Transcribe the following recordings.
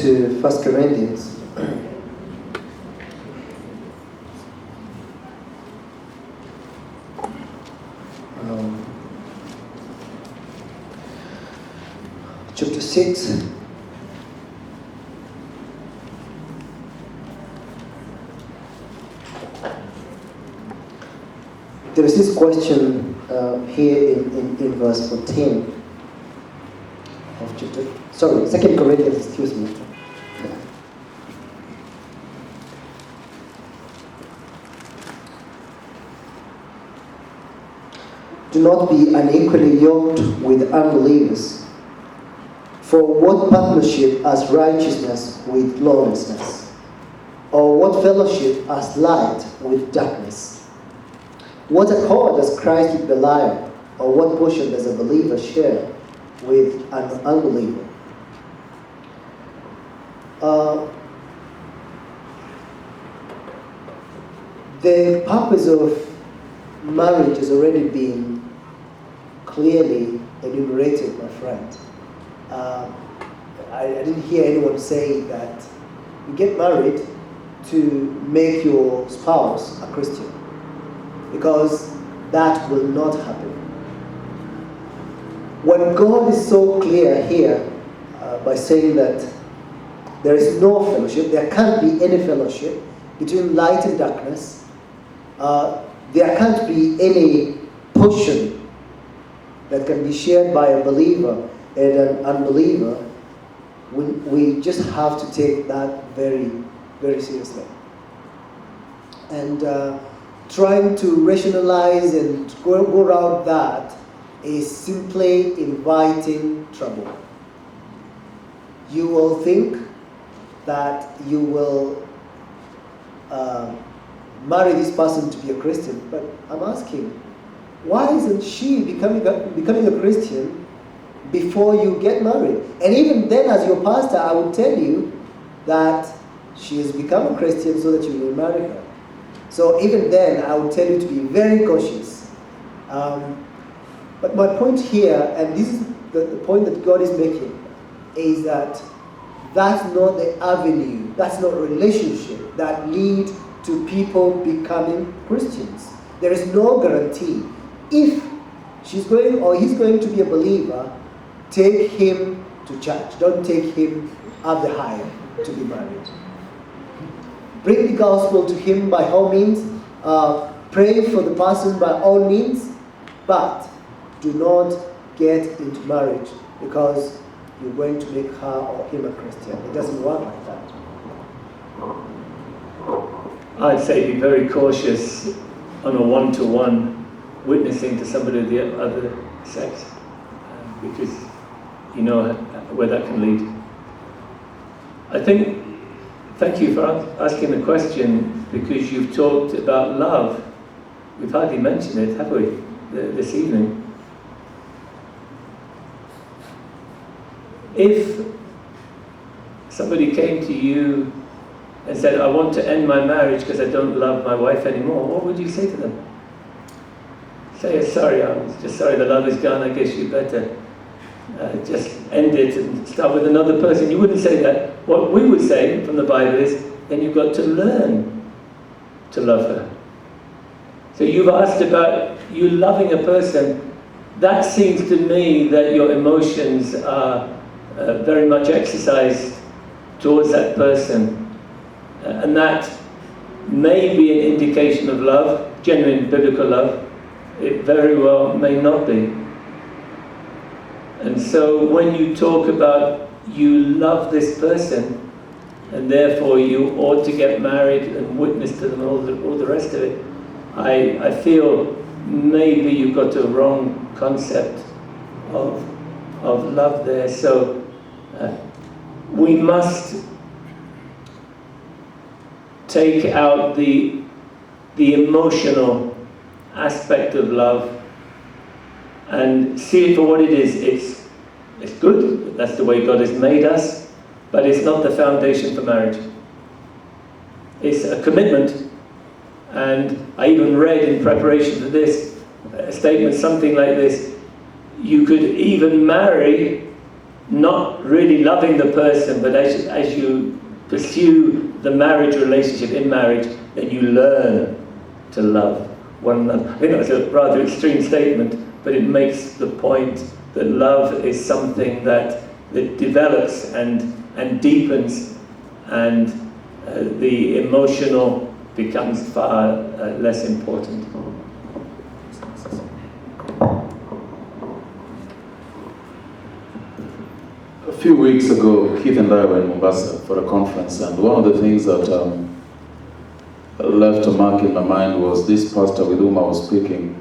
To 1 Corinthians. Chapter 6. There is this question here in verse 14 of chapter. Sorry, 2 Corinthians, excuse me. Do not be unequally yoked with unbelievers. For what partnership has righteousness with lawlessness? Or what fellowship has light with darkness? What accord has Christ with Belial? Or what portion does a believer share with an unbeliever? The purpose of marriage has already been clearly enumerated, my friend. I didn't hear anyone say that you get married to make your spouse a Christian, because that will not happen. When God is so clear here by saying that there is no fellowship, there can't be any fellowship between light and darkness, there can't be any portion that can be shared by a believer and an unbeliever, we just have to take that very, very seriously. And trying to rationalize and go around that is simply inviting trouble. You will think that you will marry this person to be a Christian, but I'm asking, why isn't she becoming a Christian before you get married? And even then, as your pastor, I would tell you that she has become a Christian so that you will marry her. So even then, I would tell you to be very cautious. But my point here, and this is the point that God is making, is that that's not the avenue, that's not a relationship that lead to people becoming Christians. There is no guarantee. If she's going or he's going to be a believer, take him to church. Don't take him up the higher to be married. Bring the gospel to him by all means. Pray for the person by all means. But do not get into marriage because you're going to make her or him a Christian. It doesn't work like that. I'd say be very cautious on a one-to-one witnessing to somebody of the other sex, because you know where that can lead. I think, thank you for asking the question, because you've talked about love. We've hardly mentioned it, have we, this evening? If somebody came to you and said, I want to end my marriage because I don't love my wife anymore, what would you say to them? Say, sorry, I'm just sorry the love is gone, I guess you better just end it and start with another person. You wouldn't say that. What we would say from the Bible is, then you've got to learn to love her. So you've asked about you loving a person. That seems to me that your emotions are very much exercised towards that person. And that may be an indication of love, genuine biblical love. It very well may not be. And so when you talk about you love this person and therefore you ought to get married and witness to them all the rest of it, I feel maybe you've got a wrong concept of love there. So we must take out the emotional aspect of love and see it for what it is. It's good, that's the way God has made us, but it's not the foundation for marriage. It's a commitment, and I even read in preparation for this a statement something like this: you could even marry not really loving the person, but as you pursue the marriage relationship in marriage, then you learn to love one another. I think that's a rather extreme statement, but it makes the point that love is something that develops and deepens, and the emotional becomes far less important. A few weeks ago, Keith and I were in Mombasa for a conference, and one of the things that left a mark in my mind was this pastor with whom I was speaking,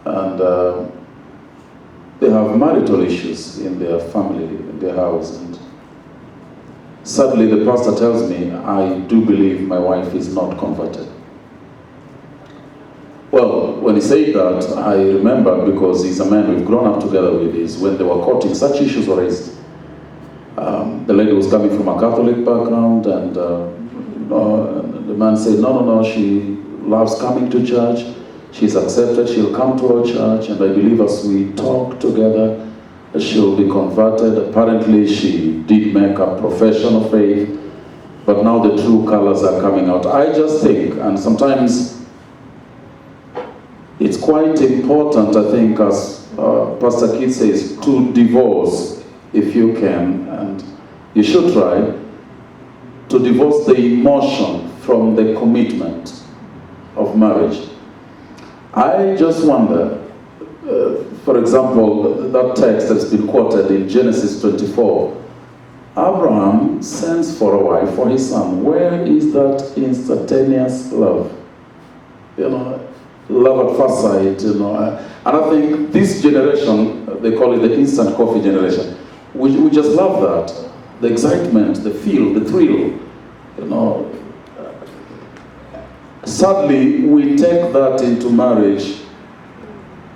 and they have marital issues in their family, in their house, and sadly the pastor tells me, I do believe my wife is not converted. Well, when he said that, I remember, because he's a man we've grown up together with, is when they were courting, such issues were raised. The lady was coming from a Catholic background, and the man said, no, she loves coming to church, she's accepted, she'll come to our church, and I believe as we talk together, she'll be converted. Apparently she did make a profession of faith, but now the true colors are coming out. I just think, and sometimes it's quite important, I think, as Pastor Keith says, to divorce if you can, and you should try to divorce the emotion from the commitment of marriage. I just wonder, for example, that text that's been quoted in Genesis 24, Abraham sends for a wife for his son. Where is that instantaneous love? Love at first sight, and I think this generation, they call it the instant coffee generation. We just love that. The excitement, the feel, the thrill, Sadly, we take that into marriage,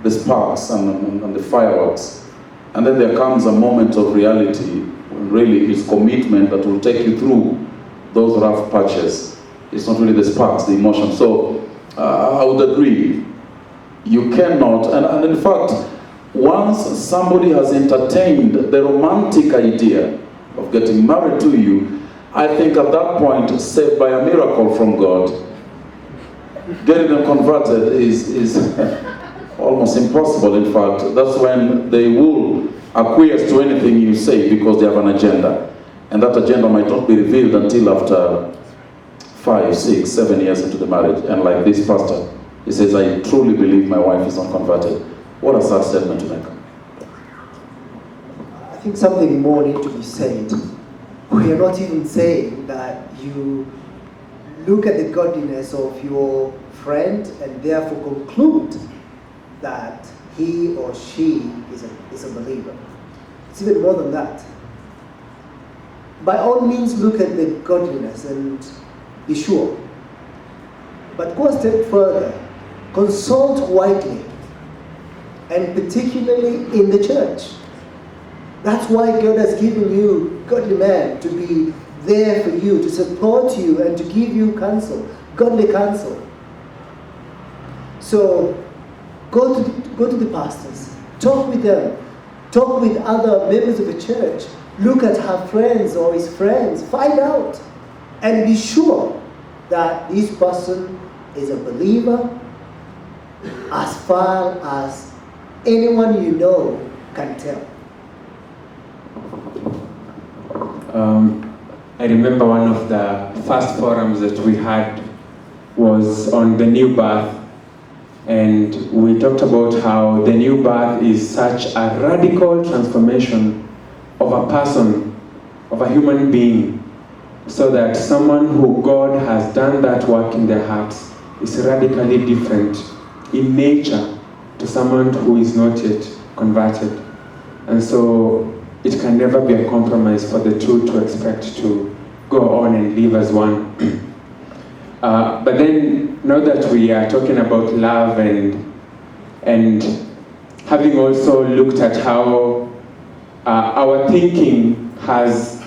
the sparks and the fireworks, and then there comes a moment of reality, when really it's commitment that will take you through those rough patches. It's not really the sparks, the emotion. So I would agree, you cannot, and in fact, once somebody has entertained the romantic idea of getting married to you, I think at that point, saved by a miracle from God, getting them converted is almost impossible. In fact, that's when they will acquiesce to anything you say because they have an agenda. And that agenda might not be revealed until after 5, 6, 7 years into the marriage. And like this pastor, he says, I truly believe my wife is not converted. What a sad statement to make. I think something more needs to be said. We are not even saying that you look at the godliness of your friend and therefore conclude that he or she is a believer. It's even more than that. By all means, look at the godliness and be sure. But go a step further. Consult widely, and particularly in the church. That's why God has given you godly men to be there for you, to support you, and to give you counsel, godly counsel. So go to the pastors, talk with them, talk with other members of the church, look at her friends or his friends, find out, and be sure that this person is a believer as far as anyone you know can tell. I remember one of the first forums that we had was on the new birth, and we talked about how the new birth is such a radical transformation of a person, of a human being, so that someone who God has done that work in their hearts is radically different in nature to someone who is not yet converted. And so it can never be a compromise for the two to expect to go on and live as one. But then, now that we are talking about love and having also looked at how our thinking has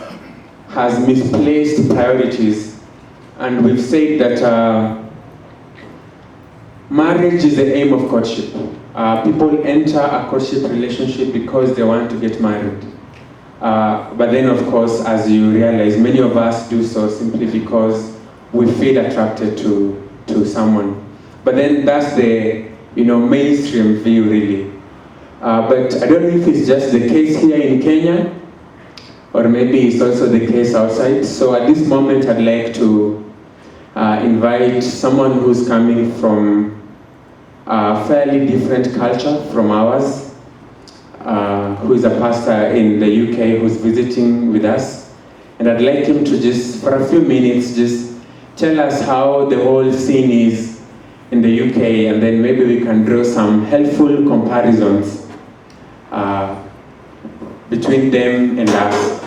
misplaced priorities, and we've said that marriage is the aim of courtship. People enter a courtship relationship because they want to get married. But then, of course, as you realize, many of us do so simply because we feel attracted to someone. But then that's the mainstream view, really. But I don't know if it's just the case here in Kenya, or maybe it's also the case outside. So at this moment, I'd like to invite someone who's coming from a fairly different culture from ours, who is a pastor in the UK who's visiting with us. And I'd like him to just, for a few minutes, just tell us how the whole scene is in the UK, and then maybe we can draw some helpful comparisons between them and us.